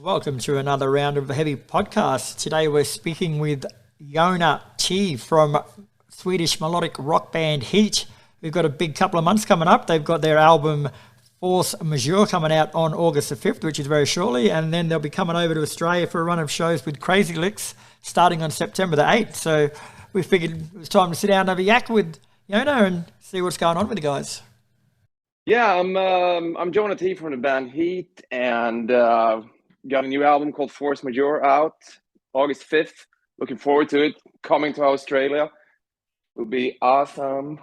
Welcome to another round of the Heavy Podcast. Today we're speaking with Jona T from Swedish melodic rock band Heat. We've got a big couple of months coming up. They've got their album Force Majeure coming out on August the 5th, which is very shortly, and then they'll be coming over to Australia for a run of shows with Crazy Licks starting on September the 8th. So we figured it was time to sit down and have a yak with Jona and see what's going on with the guys. Yeah, I'm Jona T from the band Heat, and got a new album called Force Majeure out August 5th. Looking forward to it. Coming to Australia. Will be awesome.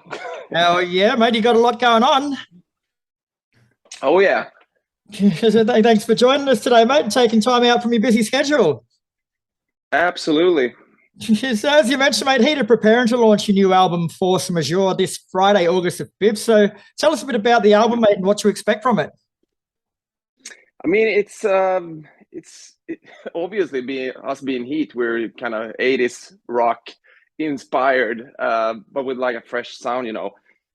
Oh yeah, mate, you got a lot going on. Oh yeah. Thanks for joining us today, mate, and taking time out from your busy schedule. Absolutely. So as you mentioned, mate, Heat are preparing to launch your new album Force Majeure this Friday, August the 5th. So tell us a bit about the album, mate, and what you expect from it. I mean, it's obviously being Heat, we're kind of 80s rock inspired, but with like a fresh sound, you know.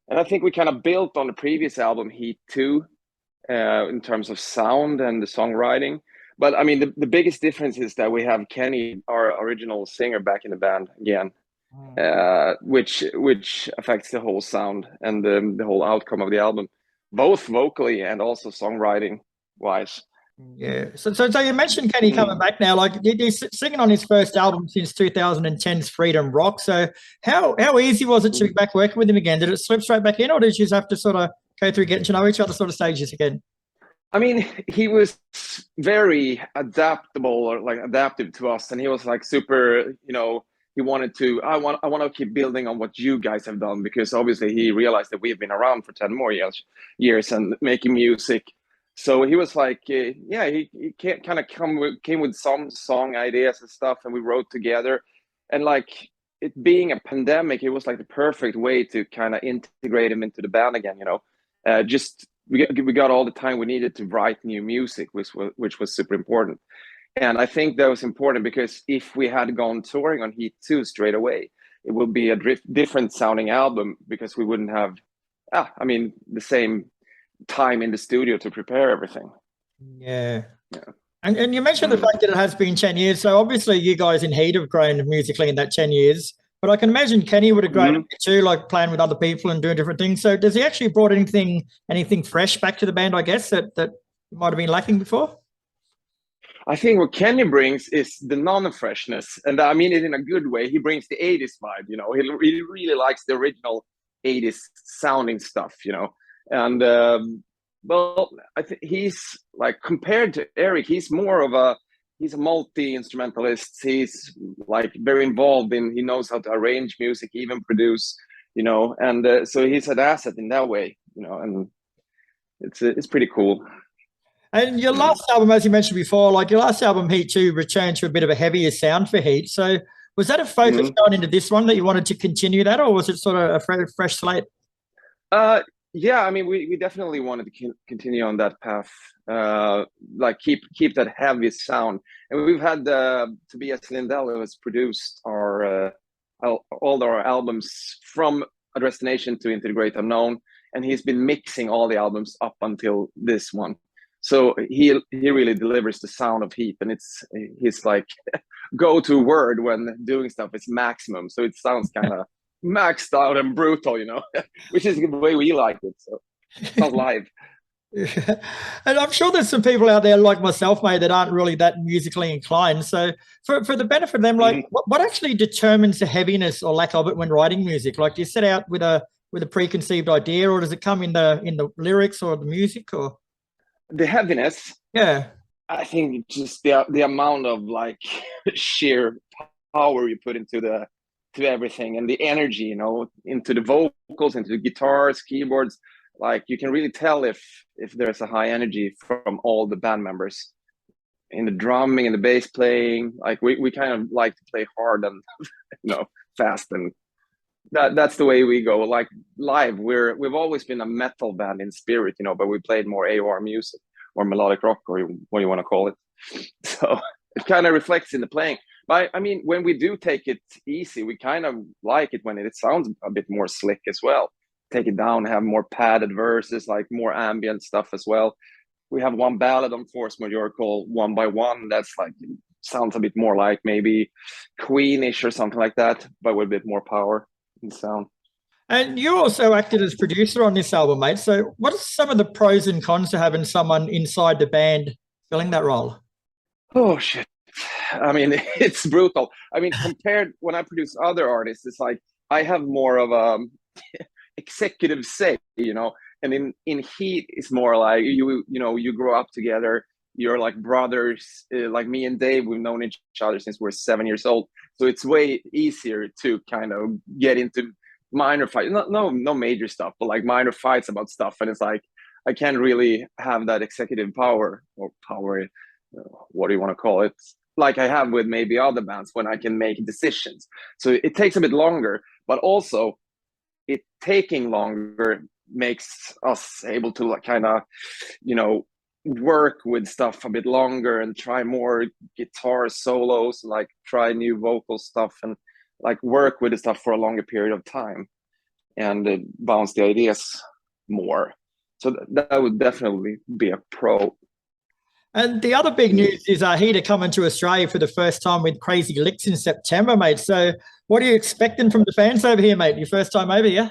And I think we kind of built on the previous album Heat 2 in terms of sound and the songwriting. But I mean, the biggest difference is that we have Kenny, our original singer, back in the band again, which affects the whole sound and the whole outcome of the album, both vocally and also songwriting wise. Yeah. So you mentioned Kenny coming back now. Like he's singing on his first album since 2010's Freedom Rock. So how easy was it to be back working with him again? Did it slip straight back in, or did you just have to sort of go through getting to know each other sort of stages again? I mean, he was very adaptable, or like adaptive to us, and he was like super, you know, he wanted to, I want to keep building on what you guys have done, because obviously he realized that we've been around for 10 more years and making music. So he was like, yeah, he kind of came with some song ideas and stuff, and we wrote together. And like it being a pandemic, it was like the perfect way to kind of integrate him into the band again, you know. We got all the time we needed to write new music, which was super important. And I think that was important because if we had gone touring on Heat 2 straight away, it would be a different sounding album, because we wouldn't have, the same time in the studio to prepare everything. Yeah. And you mentioned the fact that it has been 10 years. So obviously you guys in Heat have grown musically in that 10 years. But I can imagine Kenny would have grown too, like playing with other people and doing different things. So does he actually brought anything fresh back to the band, I guess, that might have been lacking before? I think what Kenny brings is the non-freshness. And I mean it in a good way. He brings the 80s vibe, you know. He really likes the original 80s sounding stuff, you know. And well, I think he's like, compared to Eric, he's a multi-instrumentalist. He's like very involved he knows how to arrange music, even produce, you know, and so he's an asset in that way, you know, and it's pretty cool. And your last album, as you mentioned before, like your last album, Heat 2, returned to a bit of a heavier sound for Heat. So was that a focus going into this one, that you wanted to continue that, or was it sort of a fresh slate? Yeah, I mean, we definitely wanted to continue on that path, like keep that heavy sound. And we've had Tobias Lindell, who has produced all our albums from Address the Nation to Into the Great Unknown, and he's been mixing all the albums up until this one. So he really delivers the sound of Heat, and it's his like go-to word when doing stuff is maximum. So it sounds kind of maxed out and brutal, you know, which is the way we like it. So it's not live. Yeah. And I'm sure there's some people out there like myself, mate, that aren't really that musically inclined. So for the benefit of them, like what actually determines the heaviness or lack of it when writing music? Like, do you set out with a preconceived idea, or does it come in the lyrics or the music, or the heaviness? Yeah, I think just the amount of like sheer power you put into everything, and the energy, you know, into the vocals, into the guitars, keyboards. Like you can really tell if there's a high energy from all the band members in the drumming and the bass playing. Like we kind of like to play hard and you know, fast, and that's the way we go. Like live, we've always been a metal band in spirit, you know, but we played more AOR music or melodic rock, or what you want to call it. So it kind of reflects in the playing. But I mean, when we do take it easy, we kind of like it when it sounds a bit more slick as well. Take it down, have more padded verses, like more ambient stuff as well. we have one ballad on Force Majeure called One by One. That's like, sounds a bit more like maybe Queenish or something like that, but with a bit more power in sound. And you also acted as producer on this album, mate. So what are some of the pros and cons to having someone inside the band filling that role? Oh, shit. I mean, it's brutal. I mean, compared when I produce other artists, it's like I have more of a executive say, you know, and in Heat, it's more like you grow up together. You're like brothers, like me and Dave, we've known each other since we're 7 years old. So it's way easier to kind of get into minor fights, no major stuff, but like minor fights about stuff. And it's like, I can't really have that executive power or power, what do you want to call it? Like I have with maybe other bands when I can make decisions. So it takes a bit longer, but also it taking longer makes us able to like kind of, you know, work with stuff a bit longer and try more guitar solos, like try new vocal stuff and like work with the stuff for a longer period of time and bounce the ideas more. So that would definitely be a pro. And the other big news is Heat are coming to Australia for the first time with Crazy Licks in September, mate. So what are you expecting from the fans over here, mate? Your first time over, yeah?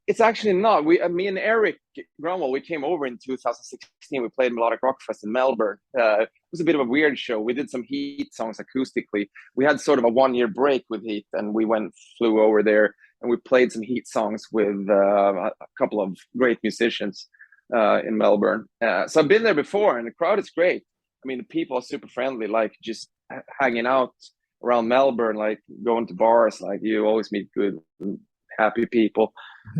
It's actually not. Me and Eric Grunwald, we came over in 2016. We played Melodic Rock Fest in Melbourne. It was a bit of a weird show. We did some Heat songs acoustically. We had sort of a 1-year break with Heat, and we flew over there, and we played some Heat songs with a couple of great musicians in Melbourne. So I've been there before, and the crowd is great. I mean, the people are super friendly, like just hanging out around Melbourne, like going to bars, like you always meet good happy people.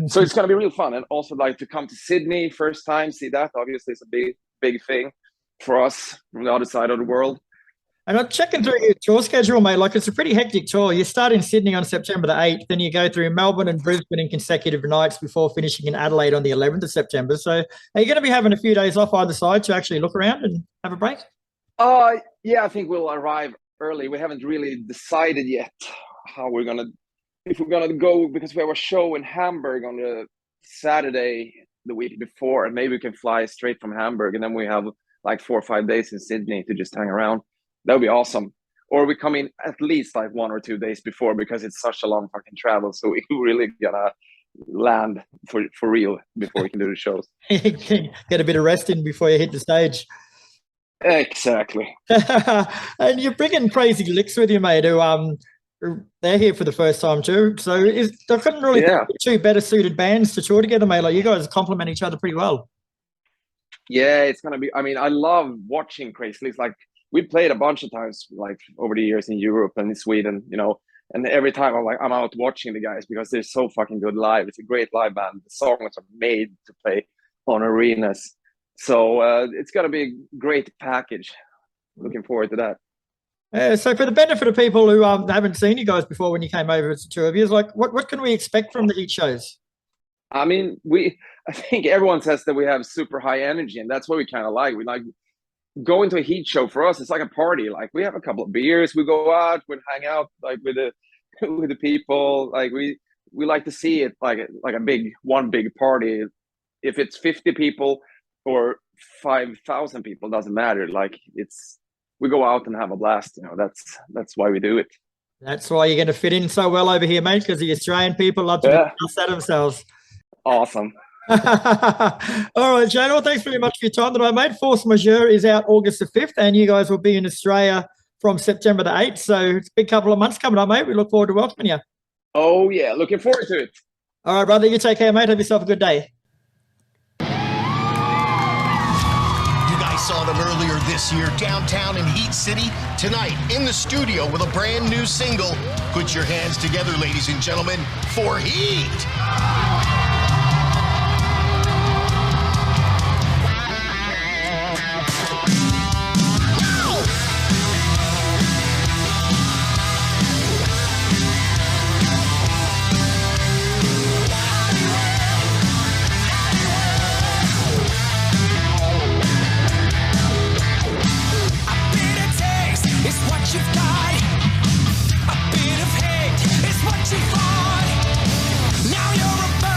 So it's going to be real fun. And also like to come to Sydney first time, see that obviously it's a big thing for us from the other side of the world. And I'm checking through your tour schedule, mate. Like it's a pretty hectic tour. You start in Sydney on September the 8th, then you go through Melbourne and Brisbane in consecutive nights before finishing in Adelaide on the 11th of September. So are you going to be having a few days off either side to actually look around and have a break? Yeah, I think we'll arrive early. We haven't really decided yet if we're gonna go, because we have a show in Hamburg on the Saturday the week before, and maybe we can fly straight from Hamburg, and then we have like 4 or 5 days in Sydney to just hang around. That would be awesome. Or we come in at least like 1 or 2 days before, because it's such a long fucking travel. So we really gotta land for real before we can do the shows. Get a bit of rest in before you hit the stage. Exactly. And you're bringing Crazy Licks with you, mate, who they're here for the first time too. So there couldn't really be two better suited bands to tour together, mate. Like you guys complement each other pretty well. Yeah, it's gonna be. I mean, I love watching Crazy Licks. Like we played a bunch of times, like over the years in Europe and in Sweden, you know. And every time I'm out watching the guys because they're so fucking good live. It's a great live band. The songs are made to play on arenas. So it's gonna be a great package. Looking forward to that. So for the benefit of people who haven't seen you guys before when you came over as the two of you, like what can we expect from the Heat shows? I mean, I think everyone says that we have super high energy, and that's what we kind of like. We like going to a Heat show. For us, it's like a party. Like we have a couple of beers, we go out, we hang out like with the people. Like we like to see it like one big party. If it's 50 people or 5,000 people, doesn't matter. Like we go out and have a blast. You know, that's why we do it. That's why you're going to fit in so well over here, mate, because the Australian people love to upset themselves. Awesome. All right, Shane. Well, thanks very much for your time that I made. Force Majeure is out August the 5th, and you guys will be in Australia from September the 8th. So it's a big couple of months coming up, mate. We look forward to welcoming you. Oh, yeah. Looking forward to it. All right, brother. You take care, mate. Have yourself a good day. Saw them earlier this year downtown in Heat City. Tonight in the studio with a brand new single. Put your hands together, ladies and gentlemen, for Heat. Now you're a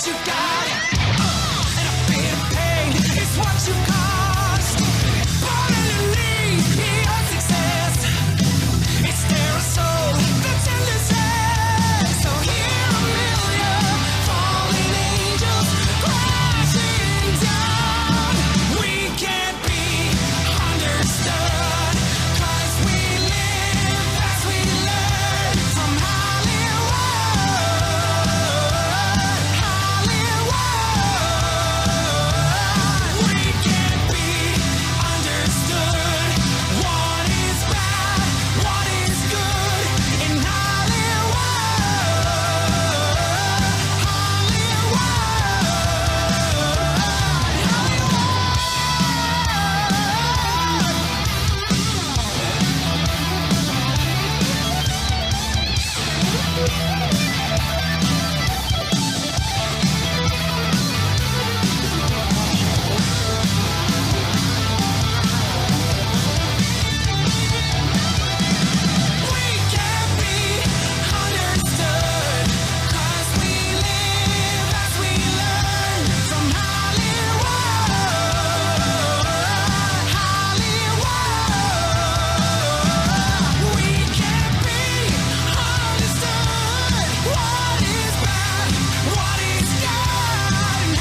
what you got, and a bit of pain is what you cost. Finally, your success, it's their soul that's in distress. So hear a million falling angels crashing down. We can't be understood, 'cause we live as we learn from Hollywood. Hollywood. We can't be understood. What is bad, what is good in Hollywood. We can't be understood, 'cause we live as we learn from Hollywood. Hollywood. We can't be understood. What is bad, what is good in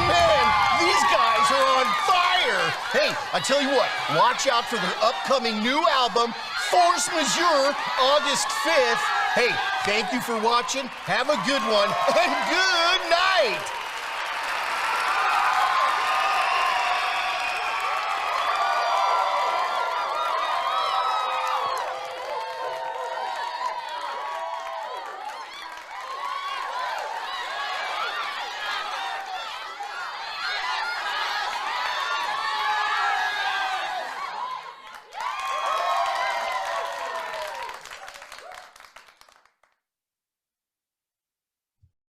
Man, these guys are on fire. Hey, I tell you what, watch out for their upcoming new album, Force Majeure, August 5th. Hey, thank you for watching. Have a good one, and good night.